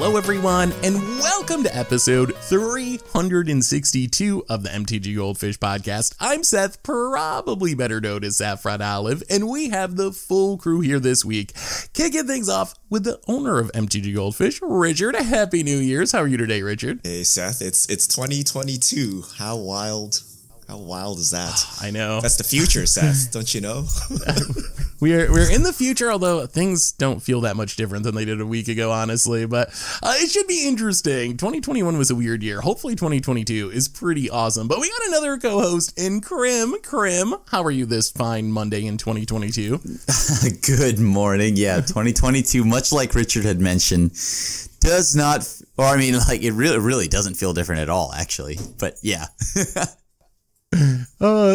Hello everyone, and welcome to episode 362 of the MTGGoldfish podcast. I'm Seth, probably better known as Saffron Olive, and we have the full crew here this week, kicking things off with the owner of MTGGoldfish, Richard. Happy New Year's. How are you today, Richard? Hey Seth, it's 2022. How wild is that? I know. That's the future, Seth, don't you know? We're in the future, although things don't feel that much different than they did a week ago, honestly. But it should be interesting. 2021 was a weird year. Hopefully 2022 is pretty awesome. But we got another co-host in Krim. Krim, how are you this fine Monday in 2022? Good morning. Yeah, 2022, much like Richard had mentioned, does not, or I mean, like it really doesn't feel different at all, actually. But yeah.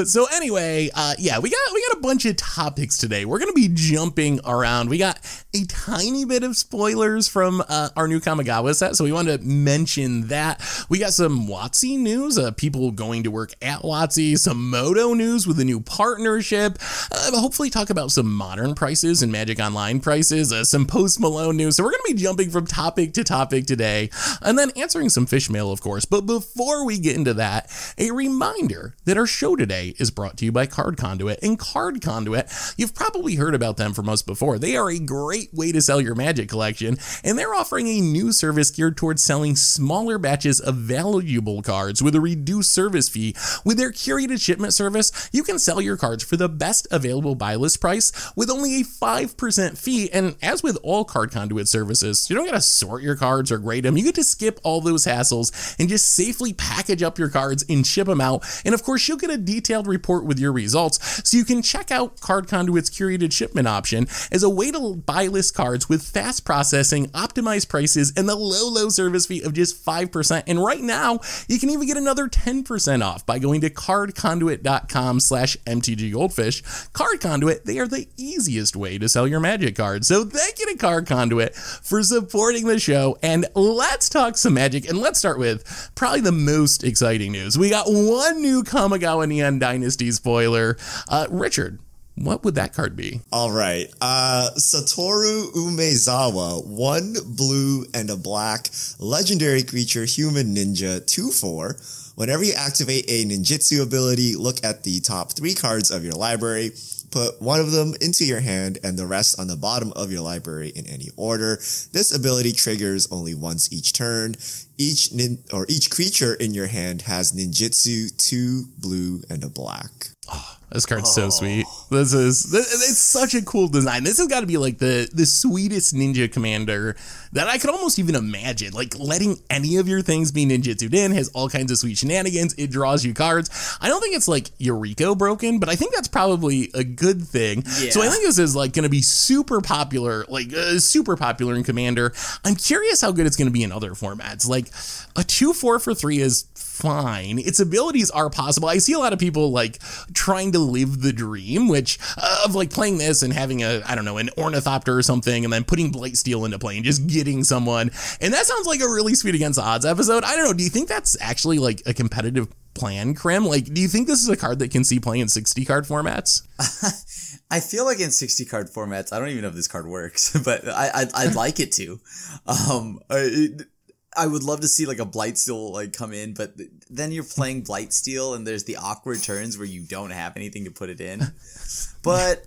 So anyway, yeah, we got a bunch of topics today. We're going to be jumping around. We got a tiny bit of spoilers from our new Kamigawa set, so we wanted to mention that. We got some WotC news, people going to work at WotC, some Moto news with a new partnership, hopefully talk about some modern prices and Magic Online prices, some Post Malone news. So we're going to be jumping from topic to topic today, and then answering some fish mail, of course. But before we get into that, a reminder that our show today is brought to you by Card Conduit. And Card Conduit, you've probably heard about them from us before. They are a great way to sell your Magic collection, and they're offering a new service geared towards selling smaller batches of valuable cards with a reduced service fee. With their curated shipment service, you can sell your cards for the best available buy list price with only a 5% fee. And as with all Card Conduit services, you don't got to sort your cards or grade them. You get to skip all those hassles and just safely package up your cards and ship them out. And of course, you'll get a detailed report with your results, so you can check out Card Conduit's curated shipment option as a way to buy list cards with fast processing, optimized prices, and the low service fee of just 5%. And right now, you can even get another 10% off by going to cardconduit.com/MTGGoldfish. Card Conduit, they are the easiest way to sell your Magic cards. So thank you to Card Conduit for supporting the show, and let's talk some Magic, and let's start with probably the most exciting news. We got one new Kamigawa Neon Dynasty spoiler. Richard, what would that card be? All right. Satoru Umezawa, 1 blue and a black, legendary creature, human ninja, 2/4. Whenever you activate a ninjutsu ability, look at the top 3 cards of your library. Put one of them into your hand and the rest on the bottom of your library in any order. This ability triggers only once each turn. Each creature in your hand has ninjutsu, 2 blue and a black. Oh, this card's so sweet. It's such a cool design. This has got to be like the sweetest ninja commander that I could almost even imagine. Like letting any of your things be ninjutsu'd in, has all kinds of sweet shenanigans. It draws you cards. I don't think it's like Yuriko broken, but I think that's probably a good thing. Yeah. So I think this is like going to be super popular, super popular in Commander. I'm curious how good it's going to be in other formats. Like a 2/4 for 3 is fine. Its abilities are possible. I see a lot of people like trying to live the dream, which of like playing this and having an Ornithopter or something, and then putting Blightsteel into play and just getting someone. And that sounds like a really sweet Against Odds episode. I don't know. Do you think that's actually like a competitive plan, Krim? Like, do you think this is a card that can see play in 60 card formats? I feel like in 60 card formats, I don't even know if this card works, but I'd like it to. I would love to see like a Blightsteel like come in, but then you're playing Blightsteel and there's the awkward turns where you don't have anything to put it in. But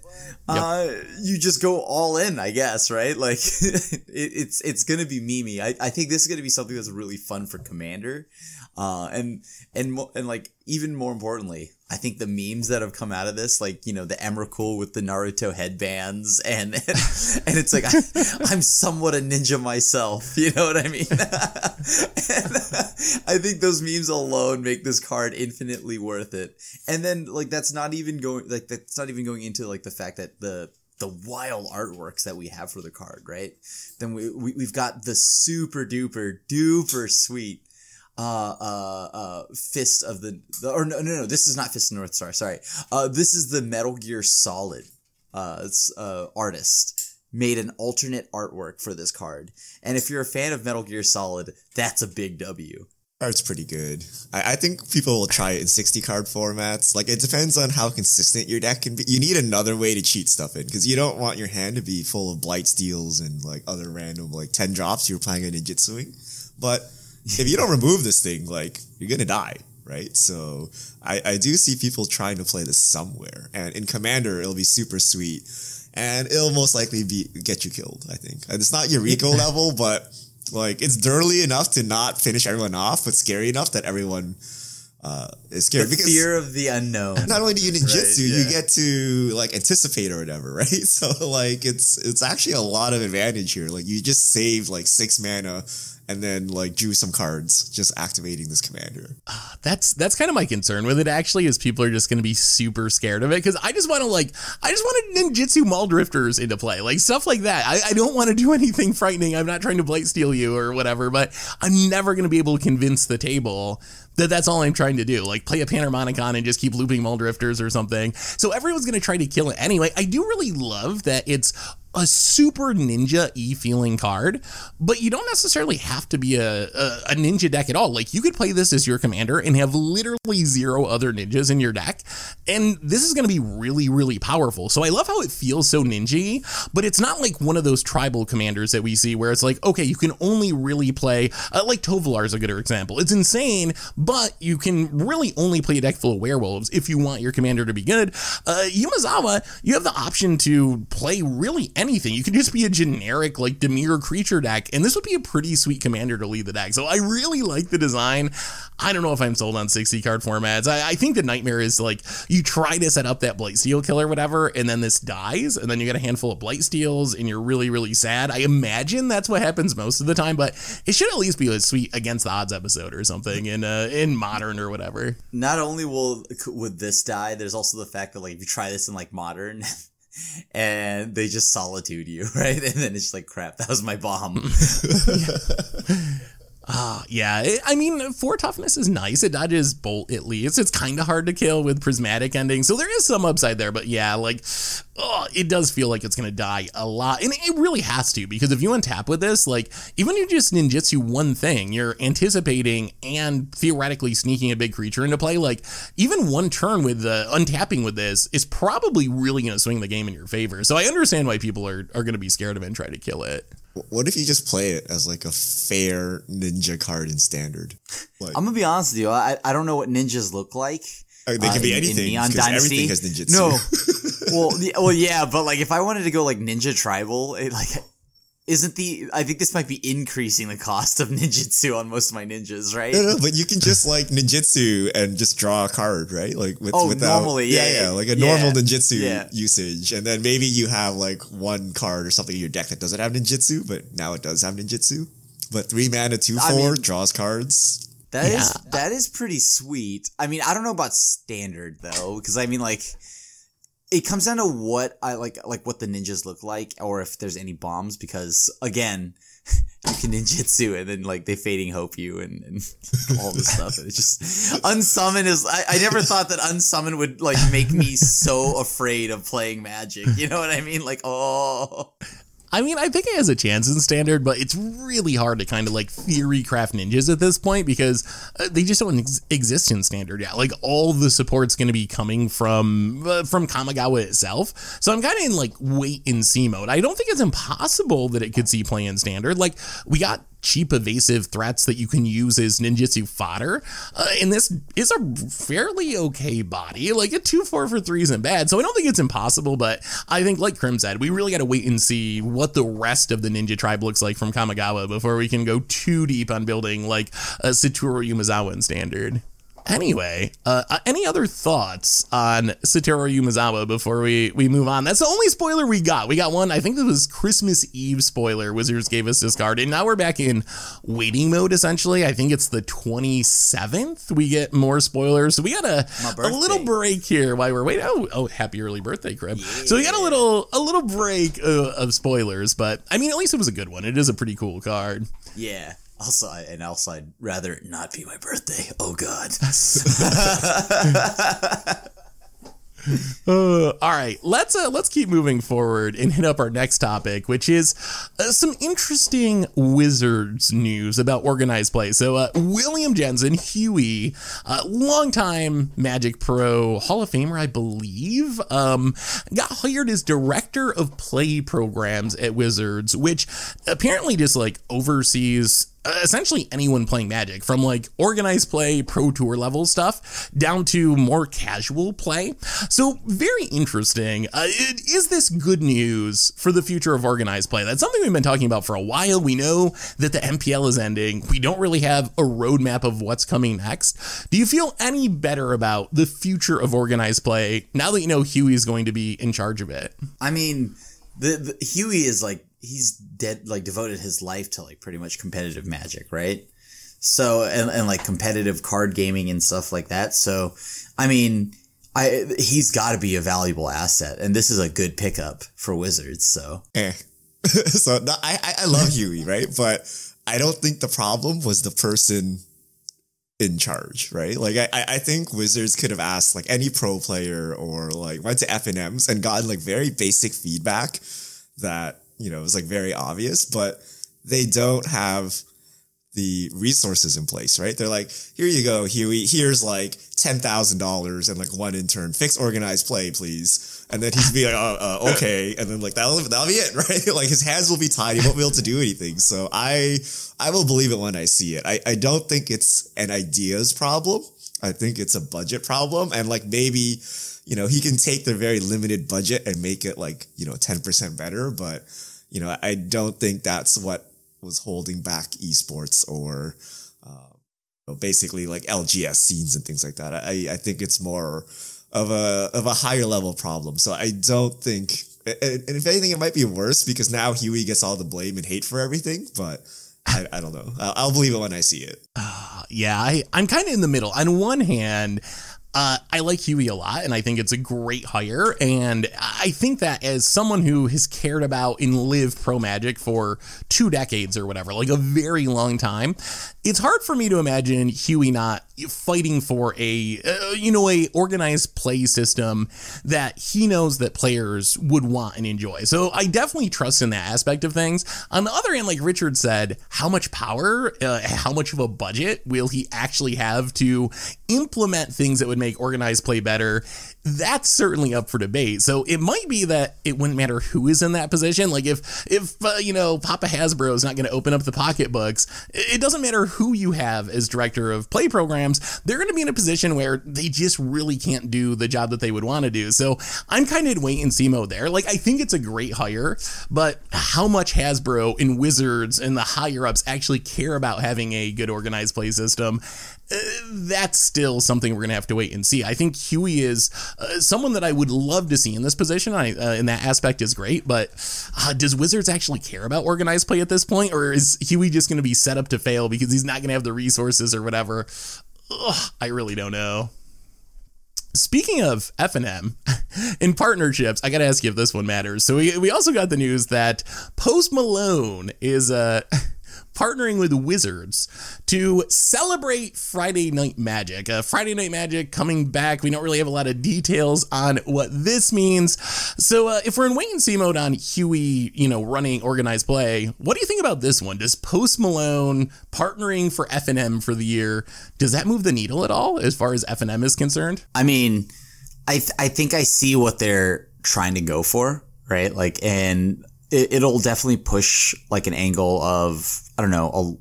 you just go all in, I guess, right? Like it's gonna be memey. I think this is gonna be something that's really fun for Commander. And like even more importantly, I think the memes that have come out of this, like, you know, the Emrakul with the Naruto headbands and it's like, I'm somewhat a ninja myself. You know what I mean? And I think those memes alone make this card infinitely worth it. And then like, that's not even going into like the fact that the wild artworks that we have for the card, right? Then we've got the super duper sweet Fist of the this is not Fist of the North Star, sorry. This is the Metal Gear Solid artist made an alternate artwork for this card. And if you're a fan of Metal Gear Solid, that's a big W. card's pretty good. I think people will try it in 60 card formats. Like, it depends on how consistent your deck can be. You need another way to cheat stuff in, because you don't want your hand to be full of blight steals and like other random like 10 drops you're playing a ninjutsuing. But if you don't remove this thing, like, you're gonna die, right? So I do see people trying to play this somewhere, and in Commander it'll be super sweet, and it'll most likely get you killed, I think. And it's not Eureka level, but like, it's dirty enough to not finish everyone off, but scary enough that everyone is scared. The fear of the unknown. Not only do you ninjutsu, right, yeah. you get to like anticipate or whatever, right? So like, it's actually a lot of advantage here. Like, you just saved like 6 mana and then like drew some cards just activating this commander. That's kind of my concern with it, actually, is people are just going to be super scared of it, because I just want to ninjutsu Maul Drifters into play, like stuff like that. I don't want to do anything frightening. I'm not trying to blight steal you or whatever, but I'm never going to be able to convince the table that that's all I'm trying to do, like play a Panharmonicon and just keep looping Maul Drifters or something. So everyone's going to try to kill it anyway. I do really love that it's a super ninja-y feeling card, but you don't necessarily have to be a ninja deck at all. Like, you could play this as your commander and have literally 0 other ninjas in your deck, and this is going to be really, really powerful. So I love how it feels so ninja-y, but it's not like one of those tribal commanders that we see where it's like, okay, you can only really play, like Tovolar is a good example. It's insane, but you can really only play a deck full of werewolves if you want your commander to be good. Yumezawa, you have the option to play really anything. You could just be a generic like Dimir creature deck, and this would be a pretty sweet commander to lead the deck. So I really like the design. I don't know if I'm sold on 60 card formats. I think the nightmare is like, you try to set up that Blightsteel killer, whatever, and then this dies, and then you get a handful of Blightsteels, and you're really, really sad. I imagine that's what happens most of the time, but it should at least be a sweet Against the Odds episode or something in Modern or whatever. Not only would this die, there's also the fact that like if you try this in like Modern and they just solitude you, right? And then it's like, crap, that was my bomb. Yeah, I mean, 4 toughness is nice. It dodges bolt at least. It's kind of hard to kill with prismatic ending, so there is some upside there. But yeah, like, it does feel like it's going to die a lot. And it really has to, because if you untap with this, like, even if you just ninjutsu one thing, you're anticipating and theoretically sneaking a big creature into play. Like, even one turn with untapping with this is probably really going to swing the game in your favor. So I understand why people are going to be scared of it and try to kill it. What if you just play it as like a fair ninja card in Standard? Like, I'm gonna be honest with you. I don't know what ninjas look like. They can be anything, because everything has ninjutsu. No, well, yeah, but like if I wanted to go like ninja tribal, it like I think this might be increasing the cost of ninjutsu on most of my ninjas, right? No, but you can just like ninjutsu and just draw a card, right? Like without, normally, yeah, like a normal ninjutsu usage, and then maybe you have like one card or something in your deck that doesn't have ninjutsu, but now it does have ninjutsu. But 3 mana, 2/4 draws cards. That is pretty sweet. I mean, I don't know about Standard though, because I mean, like, it comes down to what I like what the ninjas look like, or if there's any bombs, because again, you can ninjutsu and then like they fading hope you and all this stuff. And it's just unsummon is I never thought that unsummon would like make me so afraid of playing Magic. You know what I mean? Like, oh. I mean, I think it has a chance in Standard, but it's really hard to kind of like theory craft ninjas at this point, because they just don't exist in Standard yet. Like, all the support's going to be coming from Kamigawa itself. So I'm kind of in like wait and see mode. I don't think it's impossible that it could see play in Standard. Like, we got cheap evasive threats that you can use as ninjutsu fodder, and this is a fairly okay body. Like, a 2/4 for 3 isn't bad, so I don't think it's impossible, but I think, like Krim said, we really got to wait and see what the rest of the ninja tribe looks like from Kamigawa before we can go too deep on building like a Satoru Yumezawa in Standard. Anyway, any other thoughts on Satoru Yumezawa before we move on? That's the only spoiler we got. We got one, I think it was Christmas Eve spoiler Wizards gave us this card, and now we're back in waiting mode, essentially. I think it's the 27th we get more spoilers, so we got a little break here while we're waiting. Oh, happy early birthday, Crib. Yeah. So we got a little break of spoilers, but I mean, at least it was a good one. It is a pretty cool card. Yeah. Also, I'd rather it not be my birthday. Oh, God. All right, let's keep moving forward and hit up our next topic, which is some interesting Wizards news about organized play. So William Jensen, Huey, longtime Magic Pro Hall of Famer, I believe, got hired as director of play programs at Wizards, which apparently just like oversees essentially anyone playing Magic, from like organized play, pro tour level stuff down to more casual play. So very interesting. Is this good news for the future of organized play? That's something we've been talking about for a while. We know that the MPL is ending. We don't really have a roadmap of what's coming next. Do you feel any better about the future of organized play now that you know Huey is going to be in charge of it? I mean, the Huey is like, he's dead, like devoted his life to like pretty much competitive Magic, right? So, and like competitive card gaming and stuff like that. So, I mean, he's got to be a valuable asset, and this is a good pickup for Wizards. So, so no, I love Huey, right? But I don't think the problem was the person in charge, right? Like I think Wizards could have asked like any pro player or like went to FNMs and gotten like very basic feedback that, you know, it was like very obvious, but they don't have the resources in place, right? They're like, here you go, Huey, here's like $10,000 and like one intern, fix organized play, please. And then he'd be like, okay. And then like, that'll be it, right? Like his hands will be tied. He won't be able to do anything. So I will believe it when I see it. I don't think it's an ideas problem. I think it's a budget problem. And like maybe, you know, he can take their very limited budget and make it like, you know, 10% better. But, you know, I don't think that's what was holding back esports or basically like LGS scenes and things like that. I think it's more of a higher level problem. So I don't think, and if anything, it might be worse because now Huey gets all the blame and hate for everything. But I don't know. I'll believe it when I see it. Yeah, I'm kind of in the middle. On one hand, I like Huey a lot, and I think it's a great hire. And I think that as someone who has cared about and lived pro Magic for 2 decades or whatever, like a very long time, it's hard for me to imagine Huey not fighting for a organized play system that he knows that players would want and enjoy. So I definitely trust in that aspect of things. On the other hand, like Richard said, how much power, how much of a budget will he actually have to implement things that would make organized play better? That's certainly up for debate. So it might be that it wouldn't matter who is in that position. Like if Papa Hasbro is not going to open up the pocketbooks, it doesn't matter who you have as director of play programs. They're going to be in a position where they just really can't do the job that they would want to do. So I'm kind of in wait and see mode there. Like, I think it's a great hire, but how much Hasbro and Wizards and the higher ups actually care about having a good organized play system, that's still something we're going to have to wait and see. I think Huey is someone that I would love to see in this position. In that aspect is great, but does Wizards actually care about organized play at this point? Or is Huey just going to be set up to fail because he's not going to have the resources or whatever? I really don't know. Speaking of F&M and partnerships, I got to ask you if this one matters. So we also got the news that Post Malone is partnering with Wizards to celebrate Friday Night Magic. Friday Night Magic coming back. We don't really have a lot of details on what this means. So if we're in wait and see mode on Huey, running organized play, what do you think about this one? Does Post Malone partnering for F&M for the year, does that move the needle at all as far as F&M is concerned? I mean, I think I see what they're trying to go for, right? Like, and it'll definitely push like an angle of, I don't know,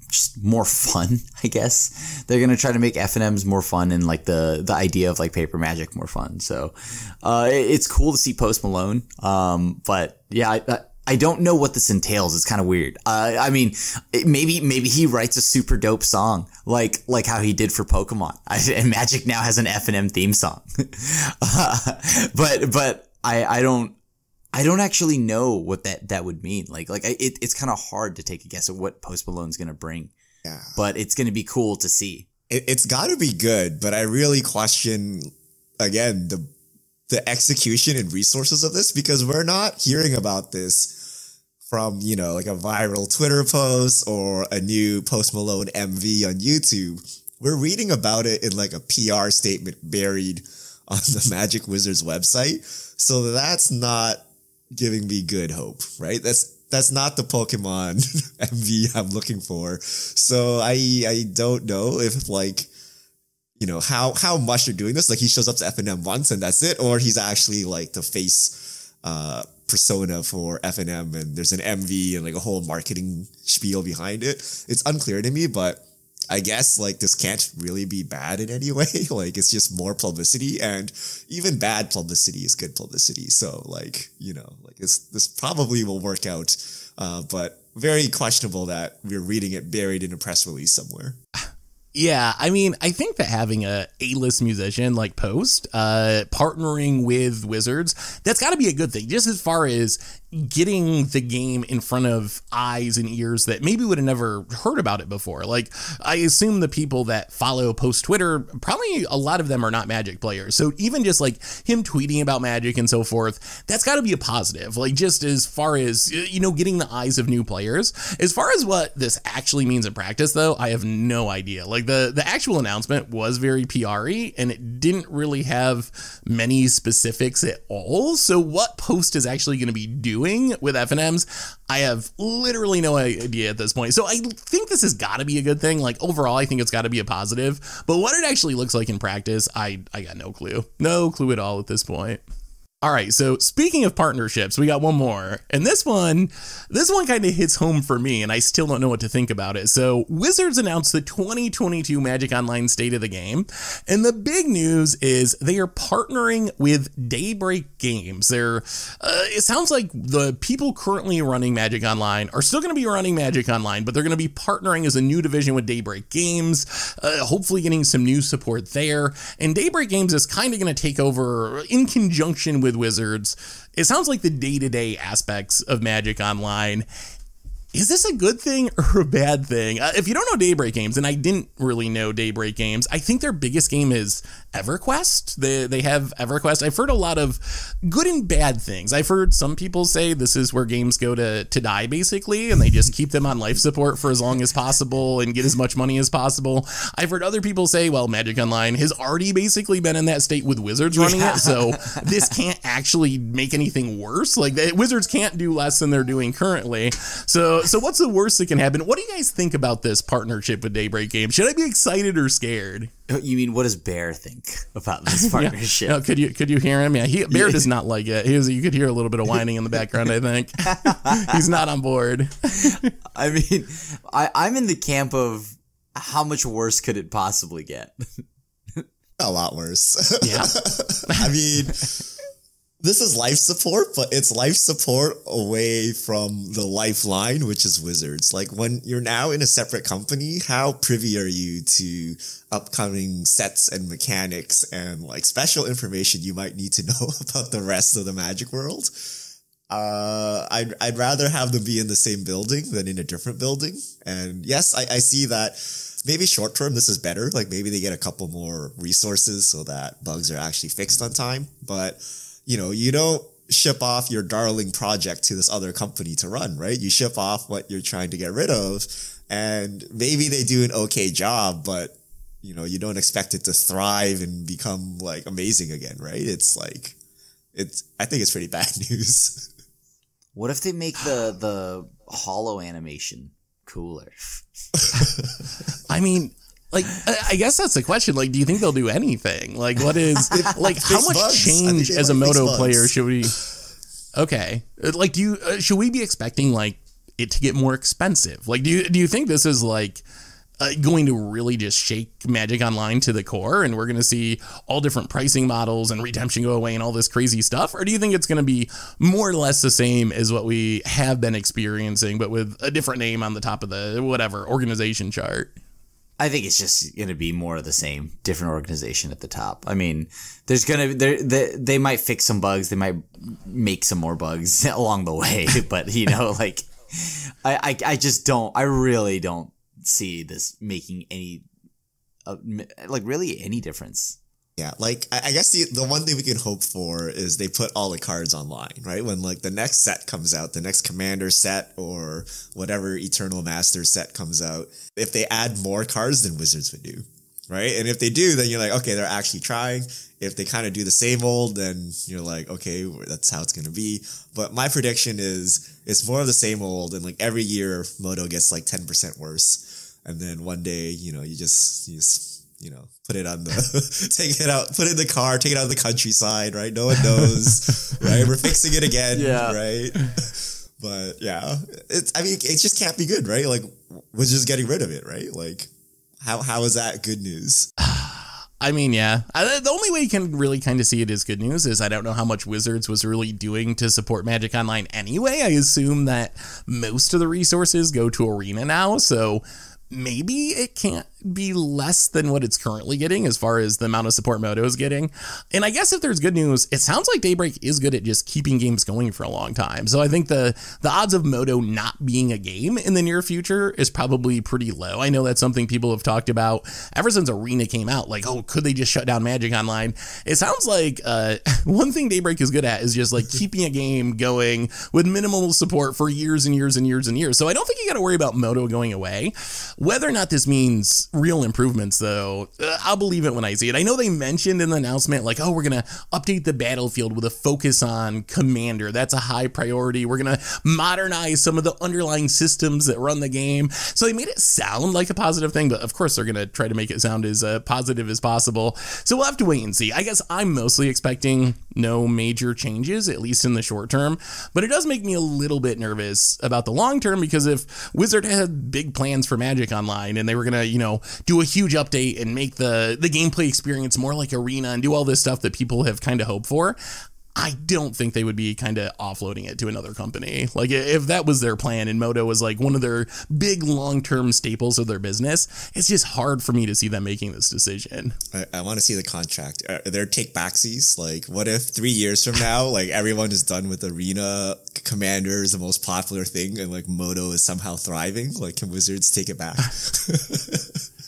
just more fun, I guess. They're going to try to make F&Ms more fun and like the idea of like paper Magic more fun. So it's cool to see Post Malone. But yeah, I don't know what this entails. It's kind of weird. I mean, maybe he writes a super dope song like how he did for Pokemon. And Magic now has an F&M theme song. But I don't actually know what that would mean. It's kind of hard to take a guess at what Post Malone's going to bring. Yeah. But it's going to be cool to see. It's got to be good, but I really question, again, the execution and resources of this, because we're not hearing about this from, like a viral Twitter post or a new Post Malone MV on YouTube. We're reading about it in like a PR statement buried on the Magic Wizards website. So that's not giving me good hope, right? That's not the Pokemon MV I'm looking for. So I don't know if like, you know, how much they're doing this. Like he shows up to FNM once and that's it, or he's actually like the face persona for FNM and there's an MV and like a whole marketing spiel behind it. It's unclear to me, but I guess like this can't really be bad in any way. Like it's just more publicity, and even bad publicity is good publicity. So like, you know, like this probably will work out, but very questionable that we're reading it buried in a press release somewhere. Yeah, I mean, I think that having a A-list musician like Post partnering with Wizards, that's got to be a good thing, just as far as getting the game in front of eyes and ears that maybe would have never heard about it before. Like, I assume the people that follow Post Twitter, probably a lot of them are not Magic players. So even just like him tweeting about Magic and so forth, that's got to be a positive. Like, just as far as, you know, getting the eyes of new players. As far as what this actually means in practice, though, I have no idea. Like, the actual announcement was very PR-y, and it didn't really have many specifics at all. So what Post is actually going to be doing with FNMs, I have literally no idea at this point. So I think this has got to be a good thing. Like overall, I think it's got to be a positive. But what it actually looks like in practice, I got no clue. No clue at all at this point. All right, so speaking of partnerships, we got one more. And this one kind of hits home for me, and I still don't know what to think about it. So Wizards announced the 2022 Magic Online State of the Game, and the big news is they are partnering with Daybreak Games. It sounds like the people currently running Magic Online are still going to be running Magic Online, but they're going to be partnering as a new division with Daybreak Games, hopefully getting some new support there. And Daybreak Games is kind of going to take over in conjunction with Wizards. It sounds like the day-to-day aspects of Magic Online. Is this a good thing or a bad thing? If you don't know Daybreak Games, and I didn't really know Daybreak Games, I think their biggest game is EverQuest. They have EverQuest. I've heard a lot of good and bad things. I've heard some people say this is where games go to die, basically, and they just keep them on life support for as long as possible and get as much money as possible. I've heard other people say, well, Magic Online has already basically been in that state with Wizards running it, so this can't actually make anything worse. Like, Wizards can't do less than they're doing currently. So what's the worst that can happen? What do you guys think about this partnership with Daybreak Games? Should I be excited or scared? You mean, what does Bear think about this partnership? Yeah. No, could you hear him? Yeah, Bear does not like it. You could hear a little bit of whining in the background, I think. He's not on board. I mean, I'm in the camp of how much worse could it possibly get? A lot worse. Yeah. I mean, this is life support, but it's life support away from the lifeline, which is Wizards. Like, when you're now in a separate company, how privy are you to upcoming sets and mechanics and like special information you might need to know about the rest of the Magic world? I'd rather have them be in the same building than in a different building. And yes, I see that maybe short term this is better. Like, maybe they get a couple more resources so that bugs are actually fixed on time. But you know, you don't ship off your darling project to this other company to run, right? You ship off what you're trying to get rid of, and maybe they do an okay job, but you know, you don't expect it to thrive and become like amazing again, right? It's like, I think it's pretty bad news. What if they make the hollow animation cooler? I mean, like, I guess that's the question. Like, do you think they'll do anything? Like, what is, like, how much bugs. change as a Moto player should we, okay. Like, should we be expecting, like, it to get more expensive? Like, do you think this is, like, going to really just shake Magic Online to the core, and we're going to see all different pricing models and redemption go away and all this crazy stuff? Or do you think it's going to be more or less the same as what we have been experiencing, but with a different name on the top of the, whatever, organization chart? I think it's just going to be more of the same, different organization at the top. I mean, there's going to, they might fix some bugs. They might make some more bugs along the way, but you know, like, I just don't, I really don't see this making any, like really any difference. Yeah, like, I guess the one thing we can hope for is they put all the cards online, right? When, like, the next set comes out, the next Commander set or whatever Eternal Master set comes out, if they add more cards than Wizards would do. right? And if they do, then you're like, okay, they're actually trying. If they kind of do the same old, then you're like, okay, that's how it's going to be. But my prediction is it's more of the same old. And like every year, Moto gets like 10% worse. And then one day, you just put it on the, take it out, put it in the car, take it out of the countryside, right? No one knows, right? We're fixing it again, right? But yeah, it just can't be good, right? Like, we're just getting rid of it, right? Like, how is that good news? I mean, yeah. The only way you can really kind of see it as good news is I don't know how much Wizards was really doing to support Magic Online anyway. I assume that most of the resources go to Arena now, so maybe it can't be less than what it's currently getting as far as the amount of support Moto is getting. And I guess if there's good news, it sounds like Daybreak is good at just keeping games going for a long time. So I think the odds of Moto not being a game in the near future is probably pretty low. I know that's something people have talked about ever since Arena came out. Like, oh, could they just shut down Magic Online? It sounds like one thing Daybreak is good at is just like keeping a game going with minimal support for years and years and years and years. So I don't think you got to worry about Moto going away. Whether or not this means real improvements, though, I'll believe it when I see it. I know they mentioned in the announcement, like, oh, we're going to update the battlefield with a focus on Commander. That's a high priority. We're going to modernize some of the underlying systems that run the game. So they made it sound like a positive thing, but of course they're going to try to make it sound as positive as possible. So we'll have to wait and see. I guess I'm mostly expecting no major changes, at least in the short term, but it does make me a little bit nervous about the long term, because if Wizard had big plans for Magic Online and they were going to, do a huge update and make the gameplay experience more like Arena and do all this stuff that people have kind of hoped for, I don't think they would be kind of offloading it to another company. Like, if that was their plan and Moto was like one of their big long-term staples of their business, it's just hard for me to see them making this decision. I want to see the contract. Are there take-backsies? Like, what if 3 years from now, like, everyone is done with Arena, Commander is the most popular thing, and like Moto is somehow thriving? Like, can Wizards take it back?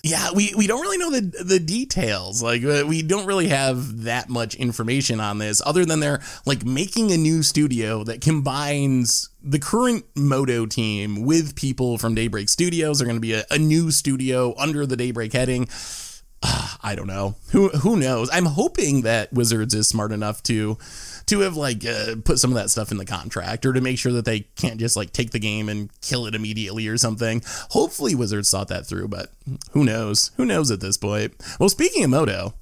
Yeah, we don't really know the details. Like, we don't really have that much information on this, other than they're like making a new studio that combines the current Moto team with people from Daybreak Studios. They're going to be a new studio under the Daybreak heading. I don't know. Who knows? I'm hoping that Wizards is smart enough to have like put some of that stuff in the contract, or to make sure that they can't just like take the game and kill it immediately or something. Hopefully Wizards thought that through, but who knows? Who knows at this point? Well, speaking of Moto,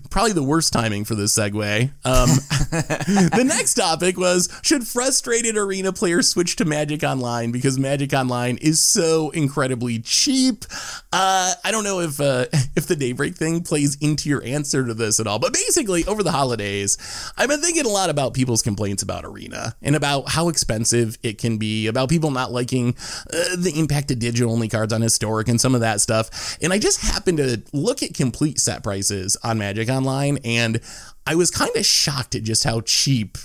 probably the worst timing for this segue. The next topic was, should frustrated Arena players switch to Magic Online because Magic Online is so incredibly cheap? I don't know if the Daybreak thing plays into your answer to this at all, but basically over the holidays, I've been thinking a lot about people's complaints about Arena and about how expensive it can be, about people not liking the impact of digital-only cards on Historic and some of that stuff. And I just happened to look at complete set prices on Magic Online, and I was kind of shocked at just how cheap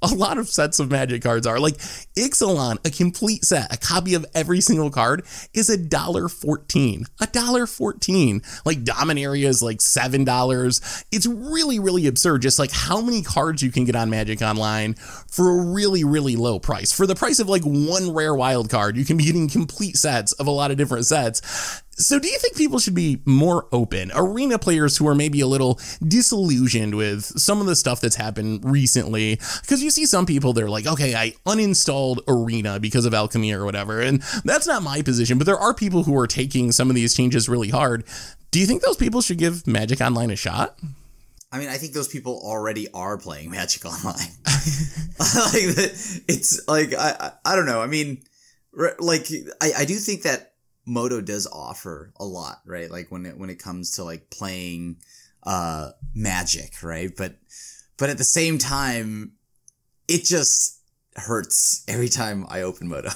a lot of sets of Magic cards are. Like Ixalan, a complete set, a copy of every single card, is $1.14. $1.14. Like Dominaria is like $7. It's really, really absurd just like how many cards you can get on Magic Online for a really, really low price. For the price of like one rare wild card, you can be getting complete sets of a lot of different sets. So do you think people should be more open? Arena players who are maybe a little disillusioned with some of the stuff that's happened recently, because you see some people, they're like, okay, I uninstalled Arena because of Alchemy or whatever, and that's not my position, but there are people who are taking some of these changes really hard. Do you think those people should give Magic Online a shot? I mean, I think those people already are playing Magic Online. Like, it's like, I don't know. I mean, like, I do think that Moto does offer a lot, right? Like when it comes to like playing Magic, right? But at the same time, it just hurts every time I open Moto.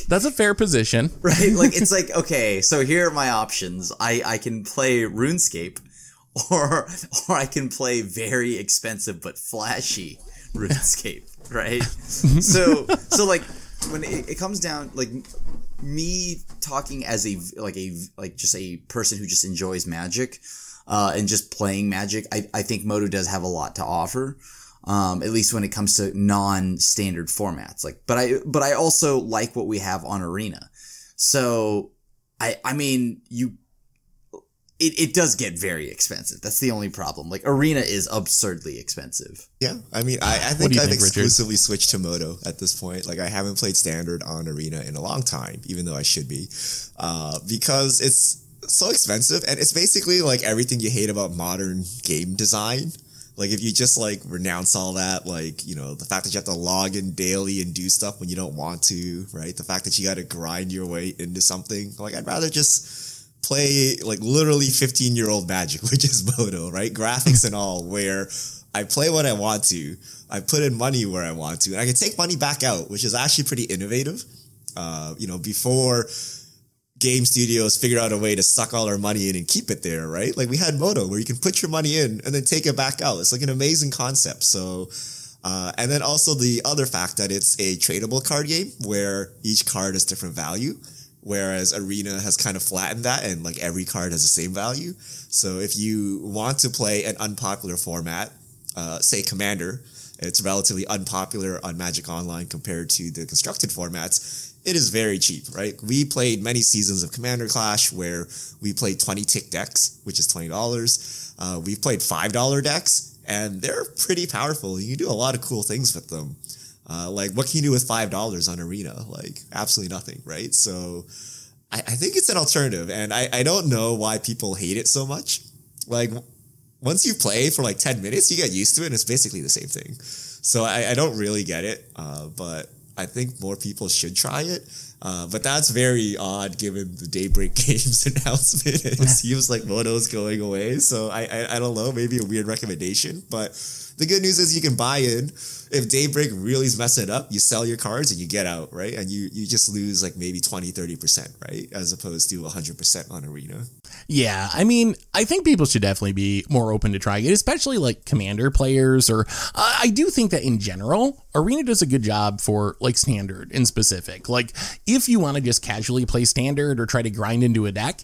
That's a fair position, right? Like, it's like, okay, so here are my options. I can play RuneScape, or I can play very expensive but flashy RuneScape, right? So like, when it comes down, like me talking as just a person who just enjoys Magic, and just playing Magic, I think Moto does have a lot to offer, at least when it comes to non-standard formats. Like, but I also like what we have on Arena. So I mean, it does get very expensive. That's the only problem. Like, Arena is absurdly expensive. Yeah, I mean, I think I've exclusively switched to Moto at this point. Like, I haven't played Standard on Arena in a long time, even though I should be, because it's so expensive, and it's basically like everything you hate about modern game design. Like, if you just like renounce all that, like, you know, the fact that you have to log in daily and do stuff when you don't want to, right? The fact that you got to grind your way into something. Like, I'd rather just play like literally 15-year-old Magic, which is Moto, right? Graphics and all, where I play what I want to, I put in money where I want to, and I can take money back out, which is actually pretty innovative. You know, before game studios figured out a way to suck all our money in and keep it there, right? Like, we had Moto where you can put your money in and then take it back out. It's like an amazing concept. So, and then also the other fact that it's a tradable card game where each card has different value. Whereas Arena has kind of flattened that, and like every card has the same value. So if you want to play an unpopular format, say Commander, it's relatively unpopular on Magic Online compared to the constructed formats, it is very cheap, right? We played many seasons of Commander Clash where we played 20 tick decks, which is $20. We've played $5 decks, and they're pretty powerful. You can do a lot of cool things with them. Like, what can you do with $5 on Arena? Like, absolutely nothing, right? So I think it's an alternative, and I don't know why people hate it so much. Like, once you play for like 10 minutes, you get used to it, and it's basically the same thing. So I don't really get it, but I think more people should try it. But that's very odd given the Daybreak Games announcement. It seems like Moto's going away, so I don't know, maybe a weird recommendation, but the good news is you can buy in. If Daybreak really is messing it up, you sell your cards and you get out, right? And you just lose like maybe 20-30%, right? As opposed to 100% on Arena. Yeah, I mean, I think people should definitely be more open to trying it, especially like Commander players, or I do think that in general, Arena does a good job for like Standard in specific. Like, if you want to just casually play Standard or try to grind into a deck,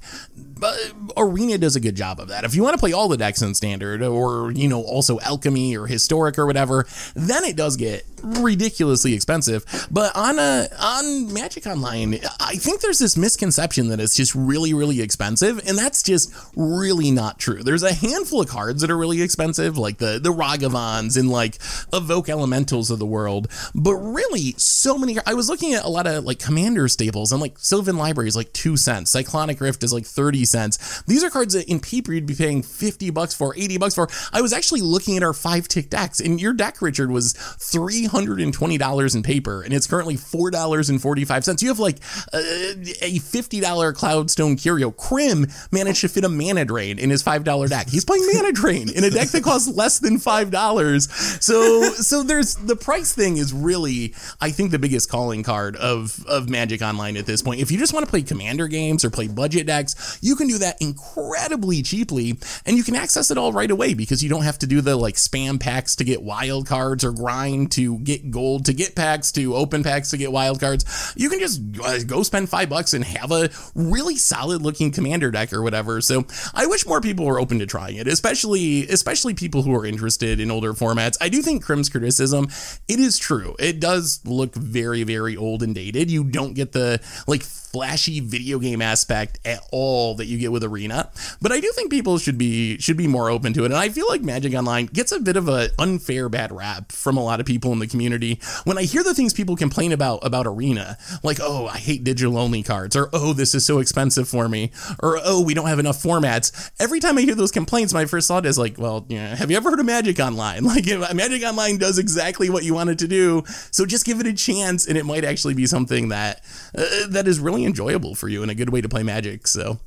Arena does a good job of that. If you want to play all the decks in Standard, or, you know, also Alchemy or Historic or whatever, then it does get ridiculously expensive. But on Magic Online, I think there's this misconception that it's just really, really expensive, and that's just really not true. There's a handful of cards that are really expensive, like the Ragavans and like Evoke Elementals of the world, but really so many. I was looking at a lot of like Commander staples, and like Sylvan Library is like 2 cents, Cyclonic Rift is like 30 cents. These are cards that in paper you'd be paying $50 for, $80 for. I was actually looking at our 5-tick decks, and your deck, Richard, was $320 in paper, and it's currently $4.45. You have like a $50 Cloudstone Curio. Krim managed to fit a Mana Drain in his $5 deck. He's playing Mana Drain in a deck that costs less than $5. So there's the price thing is really, I think, the biggest calling card of Magic Online at this point. If you just want to play Commander games or play budget decks, you can do that incredibly cheaply, and you can access it all right away because you don't have to do the like spam packs to get wild cards or grind to get gold to get packs to open packs to get wild cards. You can just go spend $5 and have a really solid looking Commander deck or whatever. So I wish more people were open to trying it, especially people who are interested in older formats. I do think Krim's criticism, it is true. It does look very, very old and dated. You don't get the like flashy video game aspect at all that you get with Arena, but I do think people should be more open to it. And I feel like Magic Online gets a bit of an unfair bad rap from a lot of people in the community. When I hear the things people complain about Arena, like, oh, I hate digital only cards, or oh, this is so expensive for me, or oh, we don't have enough formats. Every time I hear those complaints, my first thought is like, well, yeah, have you ever heard of Magic Online? Like, Magic Online does exactly what you want it to do, so just give it a chance, and it might actually be something that is really enjoyable for you and a good way to play Magic. So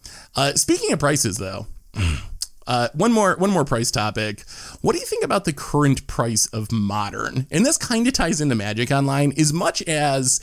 speaking of prices though, one more price topic. What do you think about the current price of Modern? And this kind of ties into Magic Online as much as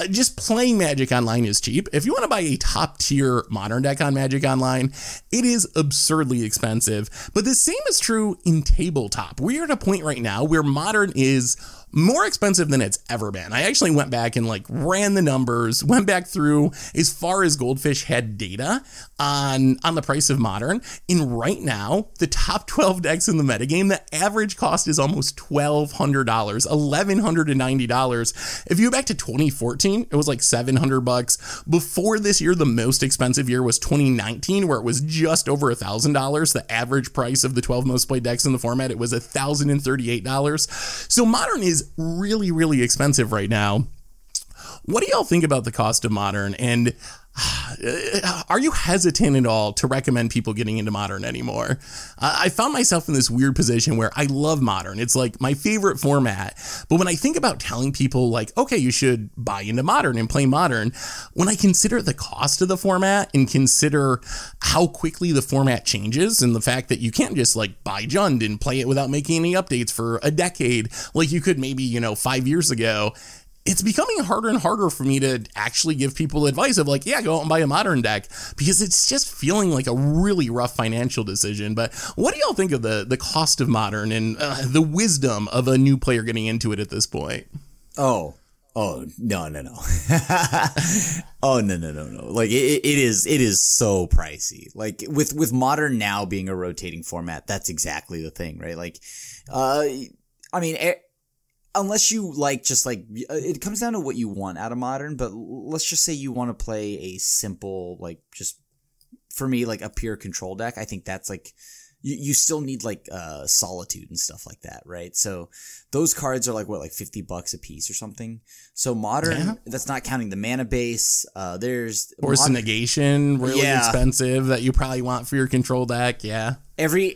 just playing Magic Online is cheap. If you want to buy a top tier Modern deck on Magic Online, it is absurdly expensive. But the same is true in tabletop. We're at a point right now where Modern is more expensive than it's ever been. I actually went back and like ran the numbers, went back through as far as Goldfish had data on the price of Modern. And right now, the top 12 decks in the metagame, the average cost is almost $1,200, $1,190. If you go back to 2014, it was like $700. Before this year, the most expensive year was 2019, where it was just over $1,000. The average price of the 12 most played decks in the format, it was $1,038. So Modern is really, really expensive right now. What do y'all think about the cost of Modern? And are you hesitant at all to recommend people getting into Modern anymore? I found myself in this weird position where I love Modern. It's like my favorite format. But when I think about telling people like, okay, you should buy into Modern and play Modern, when I consider the cost of the format and consider how quickly the format changes and the fact that you can't just like buy Jund and play it without making any updates for a decade like you could maybe, 5 years ago, it's becoming harder and harder for me to actually give people advice of like, yeah, go out and buy a Modern deck, because it's just feeling like a really rough financial decision. But what do y'all think of the cost of Modern and the wisdom of a new player getting into it at this point? Oh, no. Oh, no. Like it is so pricey. Like with Modern now being a rotating format, that's exactly the thing, right? Like, unless you it comes down to what you want out of Modern, but let's just say you want to play a simple, like, just for me, like a pure control deck. I think that's like, you still need like Solitude and stuff like that, right? So those cards are like $50 a piece or something. So Modern, that's not counting the mana base. There's Force of Negation, really expensive, that you probably want for your control deck. Yeah. Every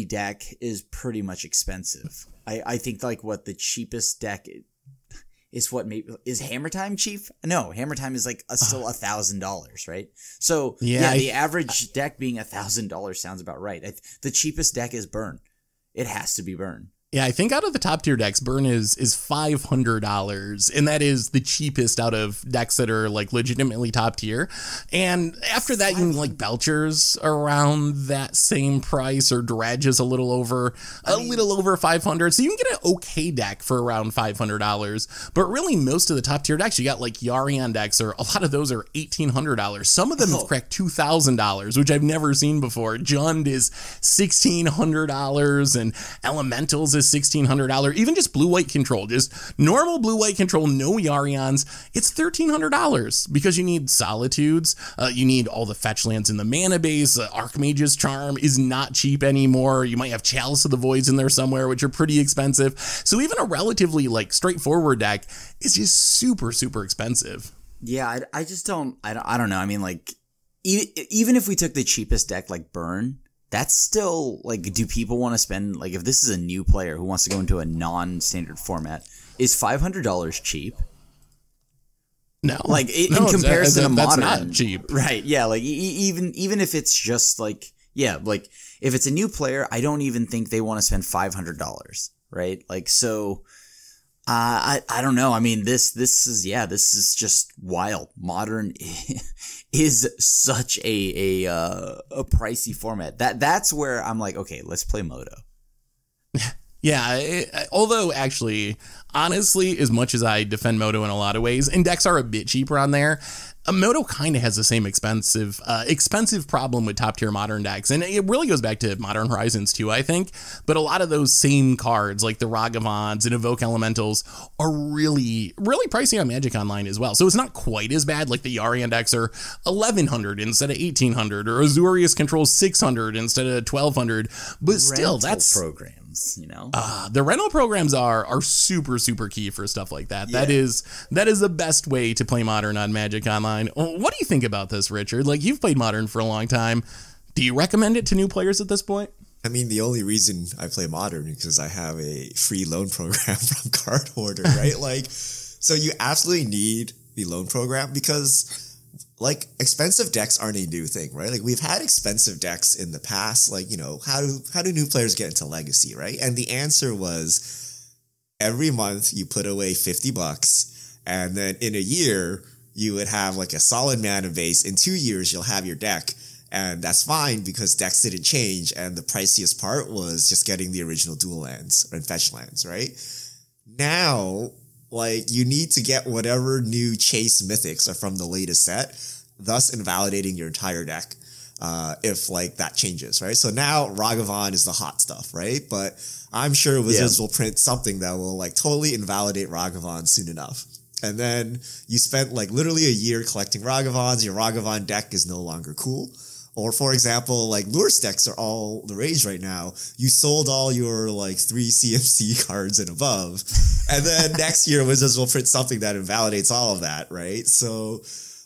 deck is pretty much expensive. I think like what the cheapest deck is, is Hammer Time cheap? No, Hammer Time is like still $1,000, right? So the average deck being $1,000 sounds about right. The cheapest deck is Burn. It has to be Burn. Yeah, I think out of the top tier decks, Burn is $500, and that is the cheapest out of decks that are like legitimately top tier. And after that, you can like Belchers around that same price, or Dredge's a little over 500. So you can get an okay deck for around $500. But really, most of the top tier decks, you got like Yarion decks, or a lot of those are $1,800. Some of them have cracked $2,000, which I've never seen before. Jund is $1,600, and Elementals is $1,600. Even just blue-white control, just normal blue-white control, no Yarions, it's $1,300, because you need Solitudes, you need all the fetch lands in the mana base. Archmage's Charm is not cheap anymore. You might have Chalice of the Voids in there somewhere, which are pretty expensive. So even a relatively like straightforward deck is just super, super expensive. Yeah, I just don't. I don't know. I mean, like, even if we took the cheapest deck like Burn, that's still, like, do people want to spend, like, if this is a new player who wants to go into a non-standard format, is $500 cheap? No. Like, in comparison to Modern. That's not cheap. Right, yeah, like, even if it's just, like, yeah, like, if it's a new player, I don't even think they want to spend $500, right? Like, so, I don't know. I mean, this is just wild. Modern is such a pricey format. That's where I'm like, okay, let's play Moto. Yeah, although actually, honestly, as much as I defend Moto in a lot of ways, and decks are a bit cheaper on there, Moto kind of has the same expensive problem with top tier Modern decks, and it really goes back to Modern Horizons too, I think. But a lot of those same cards, like the Ragavans and Evoke Elementals, are really, really pricey on Magic Online as well. So it's not quite as bad. Like the Yarion decks are $1,100 instead of $1,800, or Azorius controls $600 instead of $1,200. But still, that's programs. The rental programs are super, super key for stuff like that. Yeah. That is the best way to play Modern on Magic Online. What do you think about this, Richard? Like, you've played Modern for a long time. Do you recommend it to new players at this point? I mean, the only reason I play Modern is because I have a free loan program from Card Hoarder, right? Like, so you absolutely need the loan program, because like, expensive decks aren't a new thing, right? Like, we've had expensive decks in the past. Like, how do new players get into Legacy, right? And the answer was, every month you put away $50, and then in a year you would have like a solid mana base. In 2 years you'll have your deck, and that's fine because decks didn't change, and the priciest part was just getting the original dual lands and fetch lands, right? now, like, you need to get whatever new chase mythics are from the latest set, thus invalidating your entire deck. If like that changes, right? So now Ragavan is the hot stuff, right? But I'm sure Wizards will print something that will like totally invalidate Ragavan soon enough. And then you spent like literally a year collecting Ragavans, your Ragavan deck is no longer cool. Or for example, like lure stacks are all the rage right now. You sold all your like 3 CMC cards and above. And then next year Wizards will print something that invalidates all of that, right? So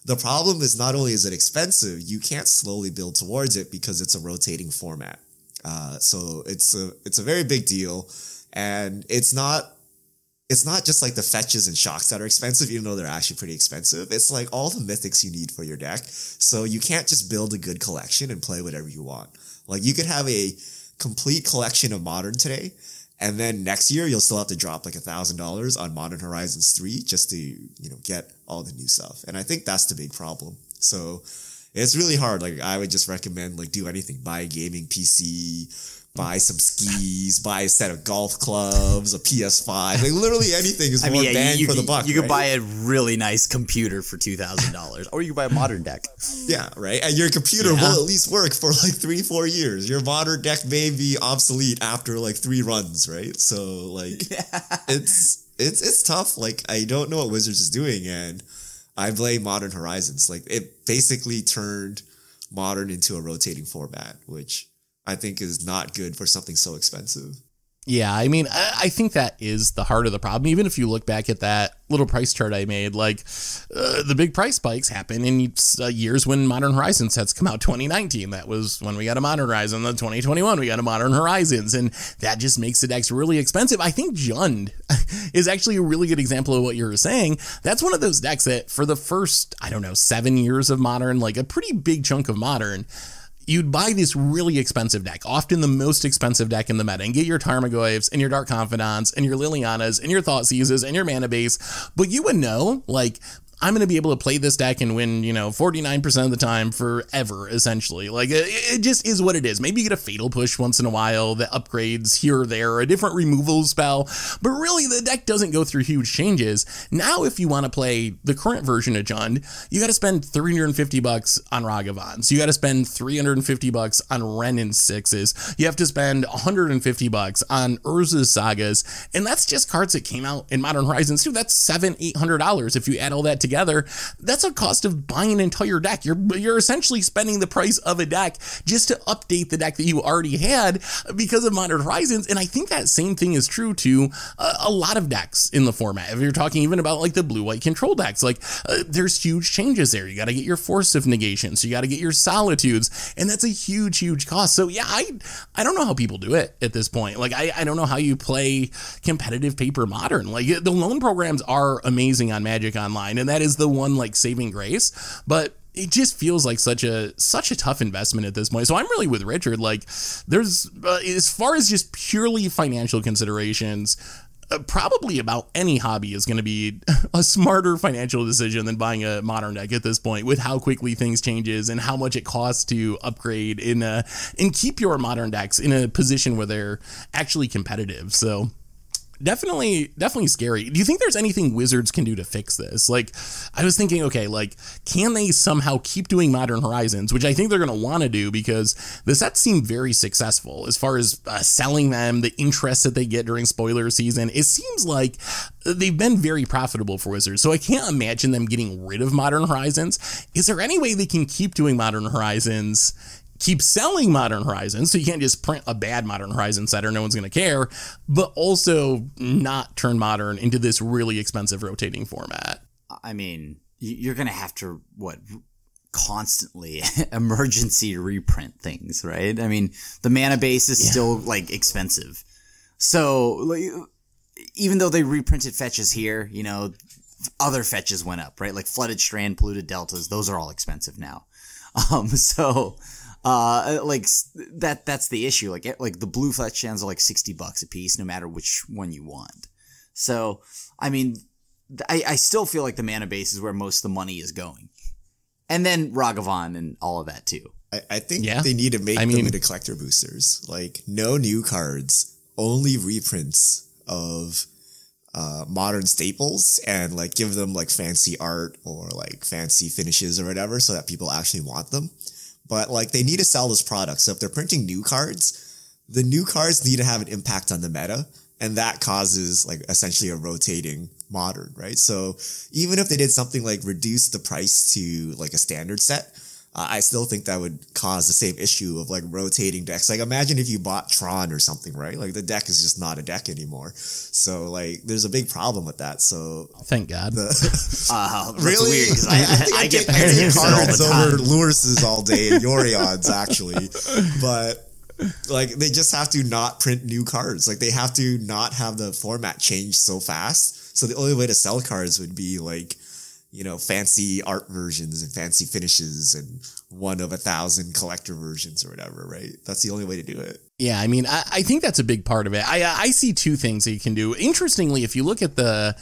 the problem is not only is it expensive, you can't slowly build towards it because it's a rotating format. So it's a very big deal, and it's not just like the fetches and shocks that are expensive, even though they're actually pretty expensive. It's like all the mythics you need for your deck. So you can't just build a good collection and play whatever you want. Like you could have a complete collection of Modern today, and then next year you'll still have to drop like $1,000 on Modern Horizons 3 just to, get all the new stuff. And I think that's the big problem. So it's really hard. Like I would just recommend like do anything. Buy a gaming PC, buy some skis, buy a set of golf clubs, a PS5. Like literally anything is more bang for the buck. You could buy a really nice computer for $2,000, or you could buy a Modern deck. Yeah, right. And your computer will at least work for like 3-4 years. Your Modern deck may be obsolete after like 3 runs, right? So like it's tough. Like I don't know what Wizards is doing, and I blame Modern Horizons. Like it basically turned Modern into a rotating format, which I think is not good for something so expensive. Yeah, I mean, I think that is the heart of the problem. Even if you look back at that little price chart I made, like the big price spikes happen in years when Modern Horizons sets come out. 2019, that was when we got a Modern Horizon. Then 2021, we got a Modern Horizons, and that just makes the decks really expensive. I think Jund is actually a really good example of what you're saying. That's one of those decks that for the first, 7 years of Modern, like a pretty big chunk of Modern, you'd buy this really expensive deck, often the most expensive deck in the meta, and get your Tarmogoyfs and your Dark Confidants and your Lilianas and your Thoughtseizes and your Mana Base, but you would know, like, I'm going to be able to play this deck and win, 49% of the time forever, essentially. Like, it just is what it is. Maybe you get a Fatal Push once in a while that upgrades here or there, a different removal spell, but really the deck doesn't go through huge changes. Now, if you want to play the current version of Jund, you got to spend $350 on Ragavans. You got to spend $350 on Ren and 6s. You have to spend $150 on Urza's Sagas, and that's just cards that came out in Modern Horizons 2. That's $700-800 if you add all that together. That's a cost of buying an entire deck. You're essentially spending the price of a deck just to update the deck that you already had because of Modern Horizons. And I think that same thing is true to a lot of decks in the format. If you're talking even about like the blue-white control decks, like there's huge changes there. You got to get your Force of Negations. You got to get your Solitudes, and that's a huge cost. So yeah, I don't know how people do it at this point. Like I don't know how you play competitive paper Modern. Like the loan programs are amazing on Magic Online, and that is the one like saving grace, but it just feels like such a tough investment at this point. So I'm really with Richard. Like there's as far as just purely financial considerations, probably about any hobby is going to be a smarter financial decision than buying a Modern deck at this point, with how quickly things changes and how much it costs to upgrade and keep your Modern decks in a position where they're actually competitive. So definitely scary. Do you think there's anything Wizards can do to fix this? Like, I was thinking, okay, like, can they somehow keep doing Modern Horizons, which I think they're going to want to do because the sets seem very successful as far as selling them, the interest that they get during spoiler season. It seems like they've been very profitable for Wizards, so I can't imagine them getting rid of Modern Horizons. Is there any way they can keep doing Modern Horizons, keep selling Modern Horizons, so you can't just print a bad Modern Horizon set or no one's going to care, but also not turn Modern into this really expensive rotating format? I mean, you're going to have to, constantly emergency reprint things, right? I mean, the Mana Base is still, like, expensive. So, like, even though they reprinted fetches here, other fetches went up, right? Like Flooded Strand, Polluted Deltas, those are all expensive now. That's the issue. Like the blue fletch stands are like $60 a piece, no matter which one you want. So, I mean, I still feel like the Mana Base is where most of the money is going. And then Ragavan and all of that too. I think they need to make them into collector boosters. Like, no new cards, only reprints of modern staples and like give them like fancy art or like fancy finishes or whatever so that people actually want them. But like they need to sell this product. So if they're printing new cards, the new cards need to have an impact on the meta. And that causes like essentially a rotating modern, right? So even if they did something like reduce the price to like a standard set, I still think that would cause the same issue of like rotating decks. Like imagine if you bought Tron or something, right? Like the deck is just not a deck anymore. So like there's a big problem with that. So thank God. Really? Weird, I get paired cards all the over Lurises all day and Yorions actually. But like they just have to not print new cards. Like they have to not have the format change so fast. So the only way to sell cards would be like, you know, fancy art versions and fancy finishes and 1 of 1,000 collector versions or whatever, right? That's the only way to do it. Yeah, I mean, I think that's a big part of it. I see 2 things that you can do. Interestingly, if you look at the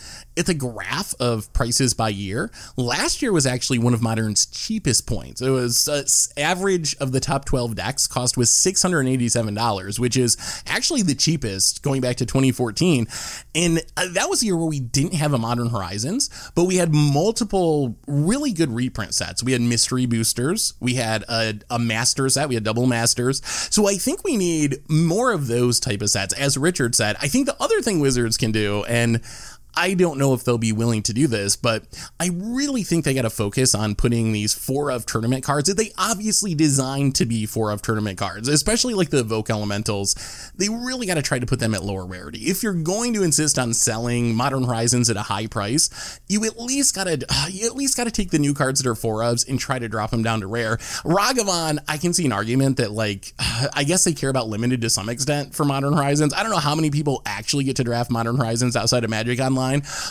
graph of prices by year, last year was actually one of Modern's cheapest points. It was average of the top 12 decks cost was $687, which is actually the cheapest going back to 2014. And that was a year where we didn't have a Modern Horizons, but we had multiple really good reprint sets. We had mystery boosters. We had a master set. We had double masters. So I think we need more of those type of sets. As Richard said, I think the other thing Wizards can do, and I don't know if they'll be willing to do this, but I really think they got to focus on putting these 4 of tournament cards that they obviously designed to be 4 of tournament cards, especially like the Evoke Elementals. They really got to try to put them at lower rarity. If you're going to insist on selling Modern Horizons at a high price, you at least got to take the new cards that are 4 ofs and try to drop them down to rare. Ragavan, I can see an argument that like, I guess they care about limited to some extent for Modern Horizons. I don't know how many people actually get to draft Modern Horizons outside of Magic Online,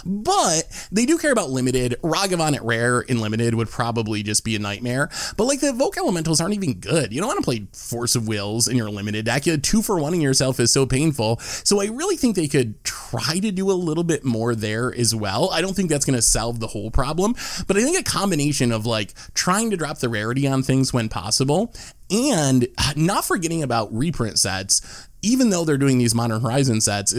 but they do care about limited. Ragavan at rare in limited would probably just be a nightmare. But like the Evoke Elementals aren't even good. You don't want to play Force of Wills in your limited deck. 2-for-1ing yourself is so painful. So I really think they could try to do a little bit more there as well. I don't think that's going to solve the whole problem, but I think a combination of like trying to drop the rarity on things when possible and not forgetting about reprint sets, even though they're doing these Modern Horizon sets,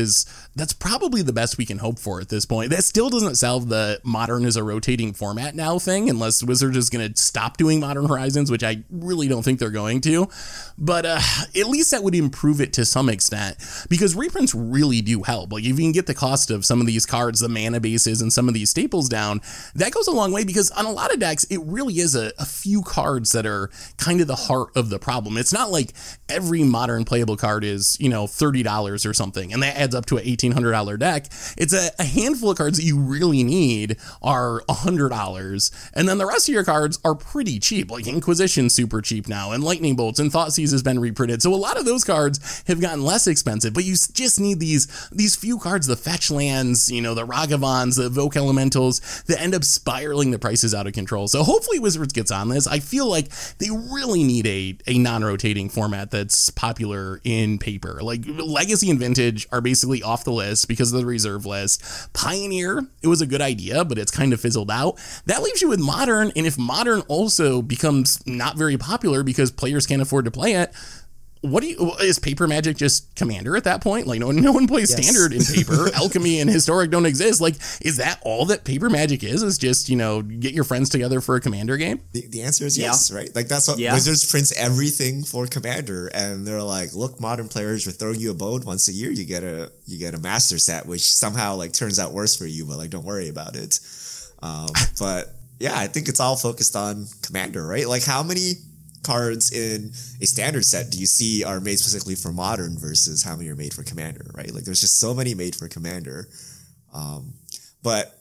that's probably the best we can hope for at this point. That still doesn't solve the Modern is a rotating format now thing, unless Wizards is going to stop doing Modern Horizons, which I really don't think they're going to. But at least that would improve it to some extent, because reprints really do help. Like if you can get the cost of some of these cards, the mana bases, and some of these staples down, that goes a long way, because on a lot of decks, it really is a few cards that are kind of the heart of the problem. It's not like every Modern playable card is, you know, $30 or something, and that adds up to an $1,800 deck. It's a handful of cards that you really need are $100, and then the rest of your cards are pretty cheap, like Inquisition super cheap now, and Lightning Bolts and Thoughtseize has been reprinted. So a lot of those cards have gotten less expensive, but you just need these few cards, the fetch lands, you know, the Ragavans, the Evoke Elementals, that end up spiraling the prices out of control. So hopefully Wizards gets on this. I feel like they really need a non-rotating format that's popular in paper. Like Legacy and Vintage are basically off the list because of the reserve list. Pioneer, it was a good idea, but it's kind of fizzled out. That leaves you with Modern, and if Modern also becomes not very popular because players can't afford to play it, is paper Magic just Commander at that point? Like no one plays Standard in paper. Alchemy and Historic don't exist. Like, is that all that paper Magic is just, you know, get your friends together for a Commander game? The answer is yes, right? Like that's what Wizards prints everything for Commander, and they're like, look, Modern players, we're throwing you a bone once a year. You get a master set, which somehow like turns out worse for you, but like don't worry about it. But yeah, I think it's all focused on Commander, right? Like how many cards in a standard set do you see are made specifically for Modern versus how many are made for Commander, right? Like there's just so many made for Commander. But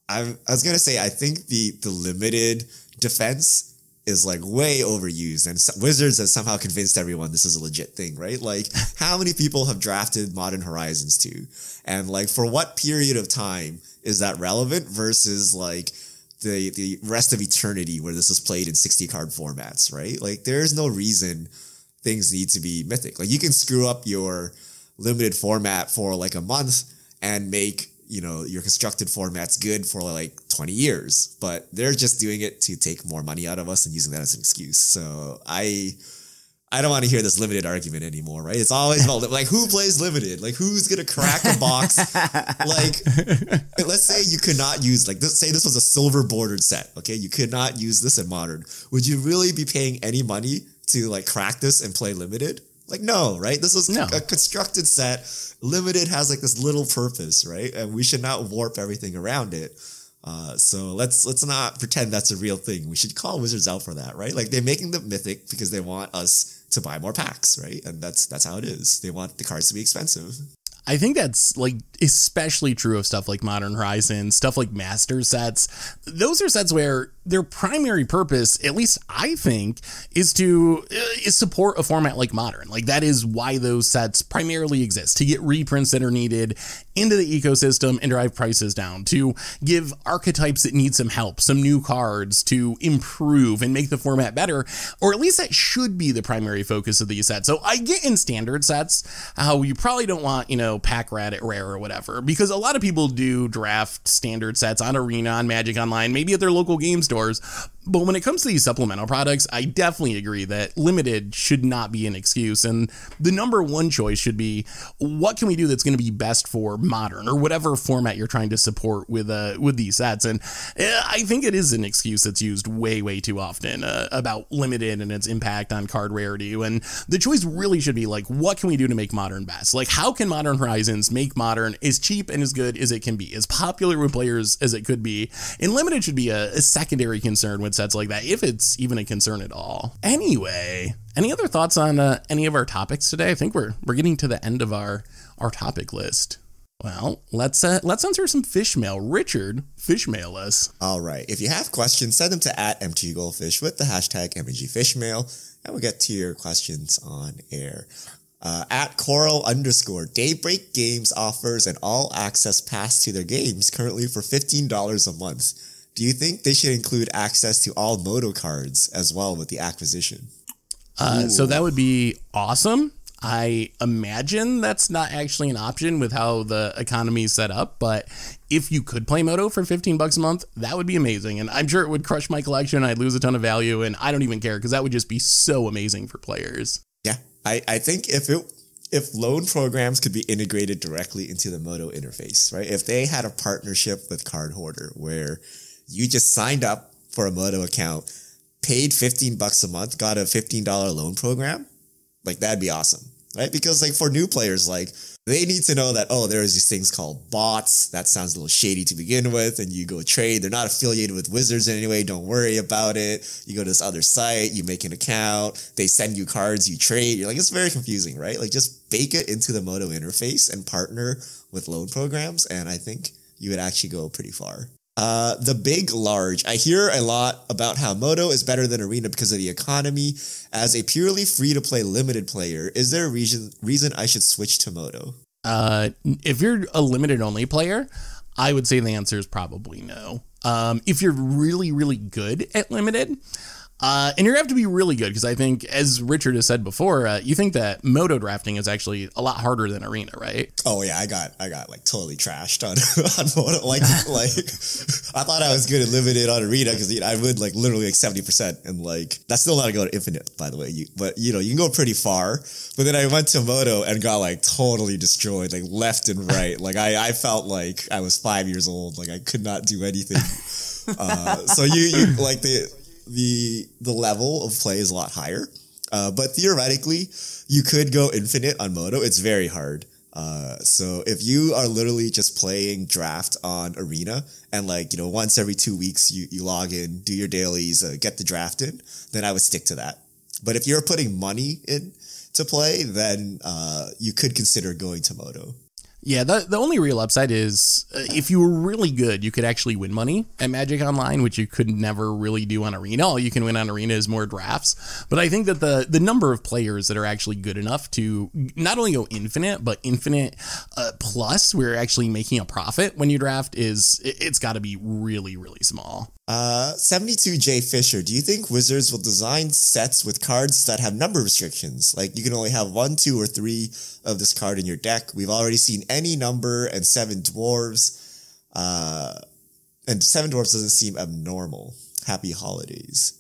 I was gonna say, I think the limited defense is like way overused, and Wizards has somehow convinced everyone this is a legit thing, right? Like how many people have drafted Modern Horizons 2, and like for what period of time is that relevant versus like the rest of eternity where this is played in 60 card formats, right? Like there's no reason things need to be mythic. Like you can screw up your limited format for like a month and make, you know, your constructed formats good for like 20 years, but they're just doing it to take more money out of us and using that as an excuse. So I I don't want to hear this limited argument anymore, right? It's always about like who plays limited, like who's gonna crack a box. Like, let's say you could not use let's say this was a silver bordered set. Okay, you could not use this in modern. Would you really be paying any money to like crack this and play limited? Like, no, right? This was a constructed set. Limited has like this little purpose, right? And we should not warp everything around it. So let's not pretend that's a real thing. We should call Wizards out for that, right? Like, they're making them mythic because they want us to buy more packs, right? And that's how it is. They want the cards to be expensive. I think that's like especially true of stuff like Modern Horizons, stuff like Master sets. Those are sets where their primary purpose, at least I think, is to support a format like Modern. Like, that is why those sets primarily exist, to get reprints that are needed into the ecosystem and drive prices down, to give archetypes that need some help, some new cards to improve and make the format better, or at least that should be the primary focus of these sets. So I get in standard sets how you probably don't want, pack rat at rare or whatever, because a lot of people do draft standard sets on Arena, on Magic Online, maybe at their local game stores. But when it comes to these supplemental products, I definitely agree that limited should not be an excuse. And the number one choice should be, what can we do that's going to be best for Modern or whatever format you're trying to support with these sets? And I think it is an excuse that's used way, way too often about limited and its impact on card rarity. And the choice really should be like, what can we do to make Modern best? Like, how can Modern Horizons make Modern as cheap and as good as it can be, as popular with players as it could be? And limited should be a secondary concern with sets like that, if it's even a concern at all. Anyway, any other thoughts on any of our topics today? I think we're getting to the end of our topic list. Well, let's answer some fish mail. Richard, fish mail us. All right. If you have questions, send them to @MTGOldfish with the hashtag MTGFishmail, and we'll get to your questions on air. @Coral_Daybreak Games offers an all-access pass to their games currently for $15 a month. Do you think they should include access to all Moto cards as well with the acquisition? So that would be awesome. I imagine that's not actually an option with how the economy is set up, but if you could play Moto for $15 a month, that would be amazing. And I'm sure it would crush my collection. I'd lose a ton of value, and I don't even care because that would just be so amazing for players. Yeah, I think if loan programs could be integrated directly into the Moto interface, right? If they had a partnership with Card Hoarder where you just signed up for a Moto account, paid $15 a month, got a $15 loan program, like, that'd be awesome, right? Because like for new players, like, they need to know that, oh, there's these things called bots. That sounds a little shady to begin with. And you go trade. They're not affiliated with Wizards in any way. Don't worry about it. You go to this other site, you make an account, they send you cards, you trade. You're like, it's very confusing, right? Like, just bake it into the Moto interface and partner with loan programs. And I think you would actually go pretty far. The big large. I hear a lot about how Moto is better than Arena because of the economy. As a purely free-to-play limited player, is there a reason I should switch to Moto? If you're a limited only player, I would say the answer is probably no. If you're really, really good at limited, and you're going to have to be really good, because I think, as Richard has said before, you think that Moto drafting is actually a lot harder than Arena, right? Oh yeah, I got like totally trashed on Moto. Like I thought I was good at limited on Arena because I would like literally like 70%, and like that's still not going to infinite, by the way. But you can go pretty far. But then I went to Moto and got like totally destroyed, like left and right. Like I felt like I was 5 years old. Like I could not do anything. So you like the level of play is a lot higher, but theoretically you could go infinite on Moto. It's very hard. So if you are literally just playing draft on Arena and like, once every 2 weeks you log in, do your dailies, get the draft in, then I would stick to that. But if you're putting money in to play, then you could consider going to Moto. Yeah, the only real upside is if you were really good, you could actually win money at Magic Online, which you could never really do on Arena. All you can win on Arena is more drafts. But I think that the number of players that are actually good enough to not only go infinite, but infinite plus, we're actually making a profit when you draft, it's got to be really, really small. 72J Fisher, do you think Wizards will design sets with cards that have number restrictions? Like you can only have 1, 2, or 3 of this card in your deck. We've already seen any number and 7 dwarves. And 7 dwarves doesn't seem abnormal. Happy holidays.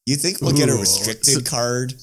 You think we'll get a restricted card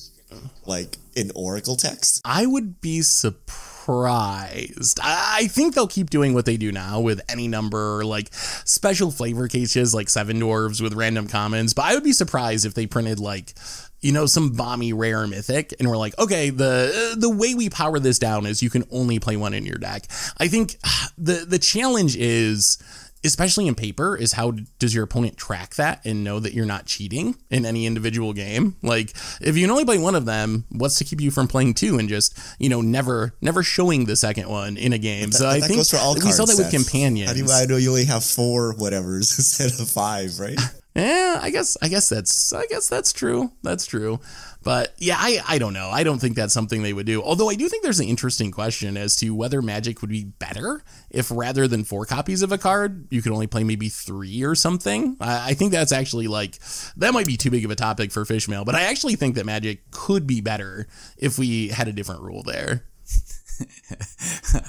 like in Oracle text? I would be surprised. I think they'll keep doing what they do now with any number, like special flavor cases like Seven Dwarves with random commons. But I would be surprised if they printed like, you know, some bomby rare mythic and we're like, okay, the way we power this down is you can only play one in your deck. I think the challenge is, especially in paper, is how does your opponent track that and know that you're not cheating in any individual game? Like, if you can only play one of them, what's to keep you from playing two and just, you know, never showing the second one in a game? So I think goes for all we cards, saw that with Seth. companions. How do I know you only have 4 whatevers instead of 5, right? Yeah, I guess that's true. That's true. But yeah, I don't know. I don't think that's something they would do. Although I do think there's an interesting question as to whether Magic would be better if rather than 4 copies of a card, you could only play maybe 3 or something. I think that's actually like, that might be too big of a topic for Fishmail, but I actually think that Magic could be better if we had a different rule there.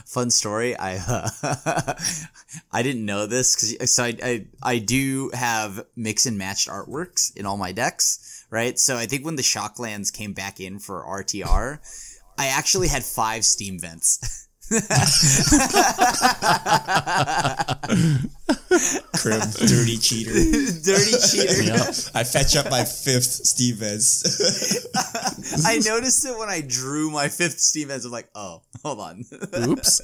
Fun story. I didn't know this because I do have mix and matched artworks in all my decks, right? So I think when the Shocklands came back in for RTR, I actually had 5 Steam vents. Crib, dirty cheater. Dirty cheater. Yep. I fetch up my 5th Steam Vents. I noticed it when I drew my 5th Steam vents. I'm like, oh, hold on. Oops.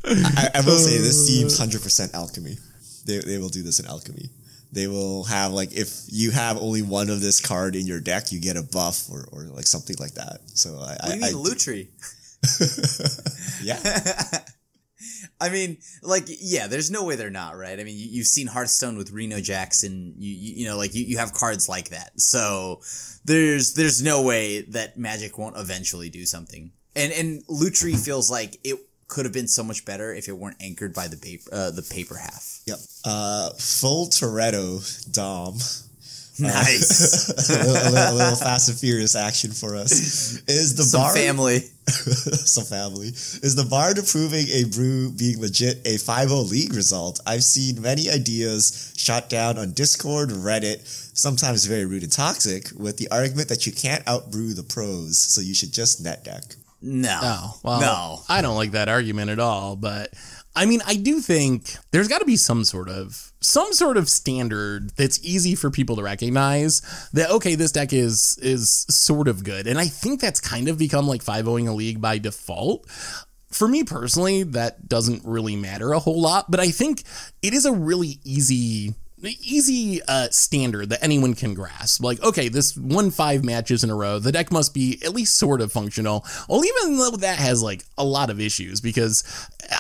I will say this seems 100% alchemy. They will do this in alchemy. They will have, like, if you have only one of this card in your deck, you get a buff or like something like that. So What do you mean, Lutri? Yeah. I mean, like, yeah, there's no way they're not, right? I mean, you've seen Hearthstone with Reno Jackson, you know, like, you have cards like that. So there's no way that Magic won't eventually do something. And Lutri feels like it could have been so much better if it weren't anchored by the paper half. Yep. Full Toretto Dom. Nice. A little Fast and Furious action for us. Is the Some Bard family. Some family. Is the Bard approving a brew being legit a 5-0 league result? I've seen many ideas shot down on Discord, Reddit, sometimes very rude and toxic, with the argument that you can't outbrew the pros, so you should just net deck. No. Oh, well, No. I don't like that argument at all, but I mean, I do think there's got to be some sort of standard that's easy for people to recognize that, okay, this deck is sort of good. And I think that's kind of become like 5-0ing a league by default. For me personally, that doesn't really matter a whole lot, but I think it is a really easy standard that anyone can grasp. Like, okay, this won 5 matches in a row. The deck must be at least sort of functional. Well, even though that has like a lot of issues, because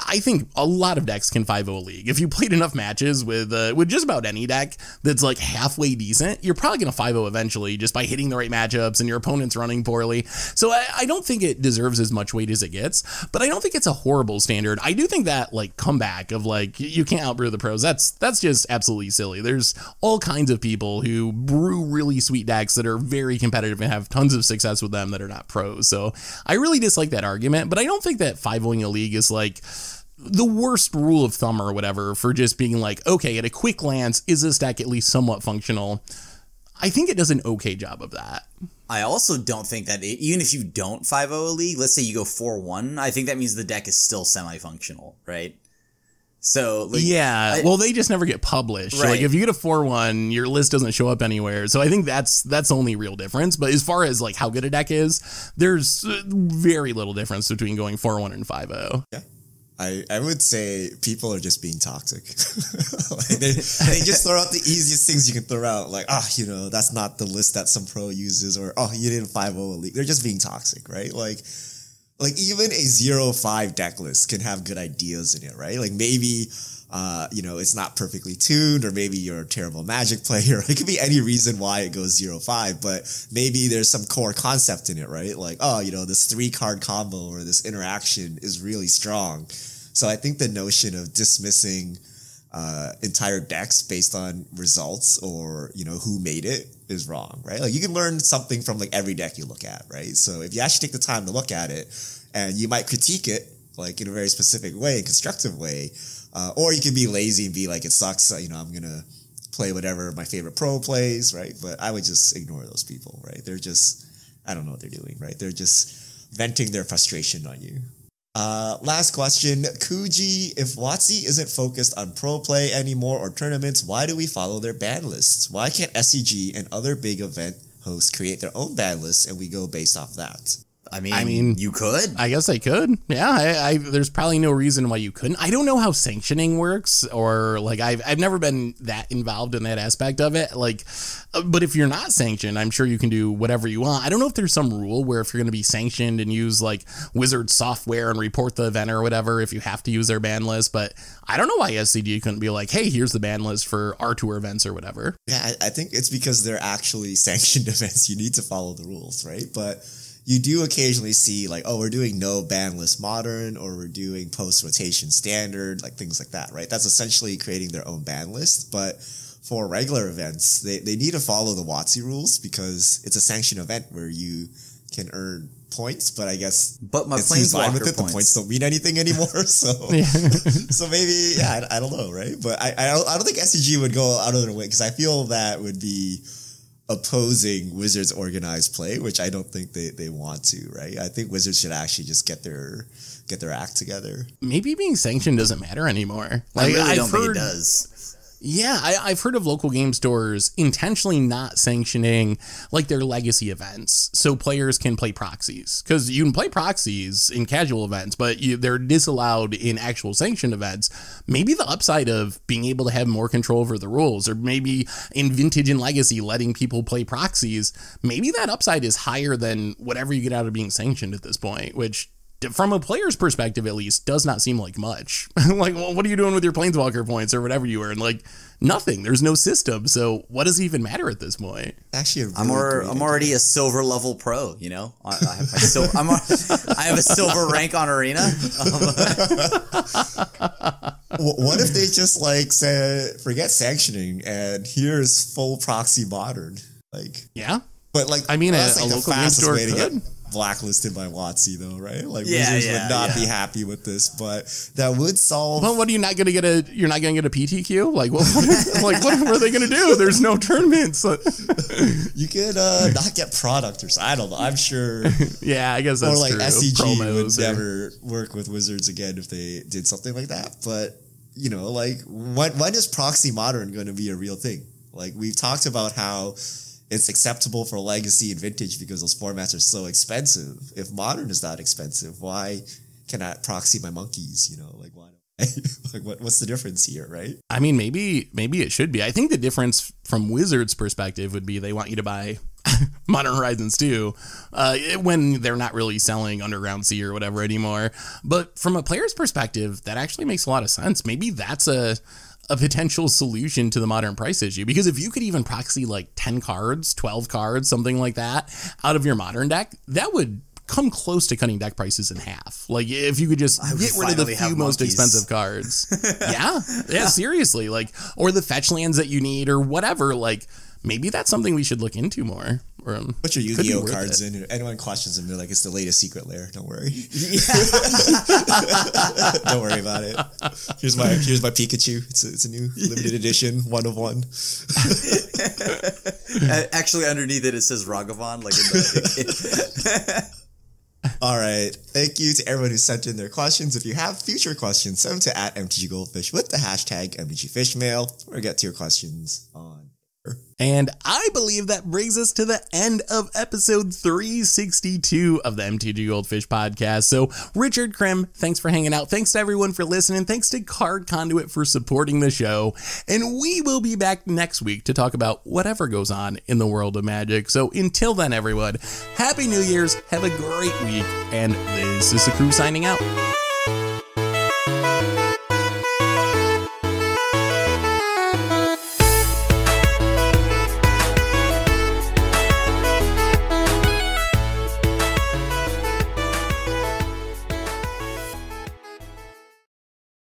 I think a lot of decks can 5-0 a league. If you played enough matches with just about any deck that's like halfway decent, you're probably going to 5-0 eventually just by hitting the right matchups and your opponent's running poorly. So I don't think it deserves as much weight as it gets, but I don't think it's a horrible standard. I do think that like comeback of like, you can't outbrew the pros, that's just absolutely silly. There's all kinds of people who brew really sweet decks that are very competitive and have tons of success with them that are not pros. So I really dislike that argument, but I don't think that 5-0ing a league is like the worst rule of thumb or whatever for just being like, okay, at a quick glance, is this deck at least somewhat functional? I think it does an okay job of that. I also don't think that even if you don't 5-0 a league, let's say you go 4-1, I think that means the deck is still semi-functional, right? So like, yeah, well, they just never get published. Right. Like if you get a 4-1, your list doesn't show up anywhere. So I think that's the only real difference. But as far as like how good a deck is, there's very little difference between going 4-1 and 5-0. Yeah. I would say people are just being toxic. Like they just throw out the easiest things you can throw out. Like, that's not the list that some pro uses, or, you didn't 5-0 a league. They're just being toxic, right? Like even a 0-5 deck list can have good ideas in it, right? Like maybe, it's not perfectly tuned, or maybe you're a terrible Magic player. It could be any reason why it goes 0-5, but maybe there's some core concept in it, right? Like, this 3-card combo or this interaction is really strong. So I think the notion of dismissing entire decks based on results or, who made it is wrong, right? Like you can learn something from like every deck you look at, right? So if you actually take the time to look at it, and you might critique it like in a very specific way, constructive way, or you can be lazy and be like, it sucks, I'm gonna just play whatever my favorite pro plays, right? But I would just ignore those people, right? They're just, I don't know what they're doing, right? They're just venting their frustration on you. Last question, Kuji, if WotC isn't focused on pro play anymore or tournaments, why do we follow their ban lists? Why can't SCG and other big event hosts create their own ban lists and we go based off that? I mean, you could. I guess I could. Yeah, there's probably no reason why you couldn't. I don't know how sanctioning works, or like I've never been that involved in that aspect of it. Like, but if you're not sanctioned, I'm sure you can do whatever you want. I don't know if there's some rule where if you're going to be sanctioned and use like Wizard software and report the event or whatever, if you have to use their ban list. But I don't know why SCG couldn't be like, hey, here's the ban list for our tour events or whatever. Yeah, I think it's because they're actually sanctioned events. You need to follow the rules, right? But you do occasionally see like, oh, we're doing no ban list modern, or we're doing post rotation standard, like things like that, right? That's essentially creating their own ban list. But for regular events, they need to follow the WotC rules because it's a sanctioned event where you can earn points. But I guess my fine with it. The points don't mean anything anymore. So Yeah. so maybe, yeah, I don't know, right? But I don't think SCG would go out of their way, because I feel that would be opposing Wizards' organized play, which I don't think they want to, right? I think Wizards should actually just get their act together. Maybe being sanctioned doesn't matter anymore. I really don't think it does. Yeah, I've heard of local game stores intentionally not sanctioning like their legacy events so players can play proxies, because you can play proxies in casual events, but they're disallowed in actual sanctioned events. Maybe the upside of being able to have more control over the rules, or maybe in Vintage and Legacy letting people play proxies, maybe that upside is higher than whatever you get out of being sanctioned at this point, which from a player's perspective, at least, does not seem like much. Like, well, what are you doing with your Planeswalker points or whatever you earn? Like, nothing. There's no system. So what does it even matter at this point? Actually, I'm already a silver level pro, you know? I have I have a silver rank on Arena. What if they just like said, forget sanctioning and here's full proxy modern? Like, yeah. But like, I mean, that's a like the local game fastest store way to could. get blacklisted by WotC, though, right? Like, Yeah, Wizards would not be happy with this, but that would solve. Well, what are you not going to get you're not going to get a PTQ? Like, what are they going to do? There's no tournaments. You could not get product, or I don't know. I'm sure. Yeah, I guess that's or like true. SCG Promos would never work with Wizards again if they did something like that. But you know, like, when is proxy modern going to be a real thing? Like, we've talked about how it's acceptable for Legacy and Vintage because those formats are so expensive. If Modern is that expensive, why can I proxy my monkeys? You know, like, why don't like, what's the difference here, right? I mean, maybe it should be. I think the difference from Wizards' perspective would be they want you to buy Modern Horizons 2 when they're not really selling Underground Sea or whatever anymore. But from a player's perspective, that actually makes a lot of sense. Maybe that's a potential solution to the modern price issue, because if you could even proxy like 10 cards, 12 cards, something like that out of your modern deck, that would come close to cutting deck prices in half. Like, if you could just get rid of the few most expensive cards. yeah, seriously. Like, or the fetch lands that you need or whatever. Like, maybe that's something we should look into more. Put your Yu-Gi-Oh cards in. Anyone questions them, they're like, it's the latest secret lair. Don't worry. Don't worry about it. Here's my Pikachu. It's a new limited edition, 1 of 1. Actually, underneath it says Ragavan. Like, in the all right. Thank you to everyone who sent in their questions. If you have future questions, send them to @MTGGoldfish with the hashtag MTGFishmail, or get to your questions on. And I believe that brings us to the end of episode 362 of the MTG Goldfish podcast. So, Richard Krim, thanks for hanging out. Thanks to everyone for listening. Thanks to Card Conduit for supporting the show. And we will be back next week to talk about whatever goes on in the world of Magic. So, until then, everyone, Happy New Year's, have a great week, and this is the crew signing out.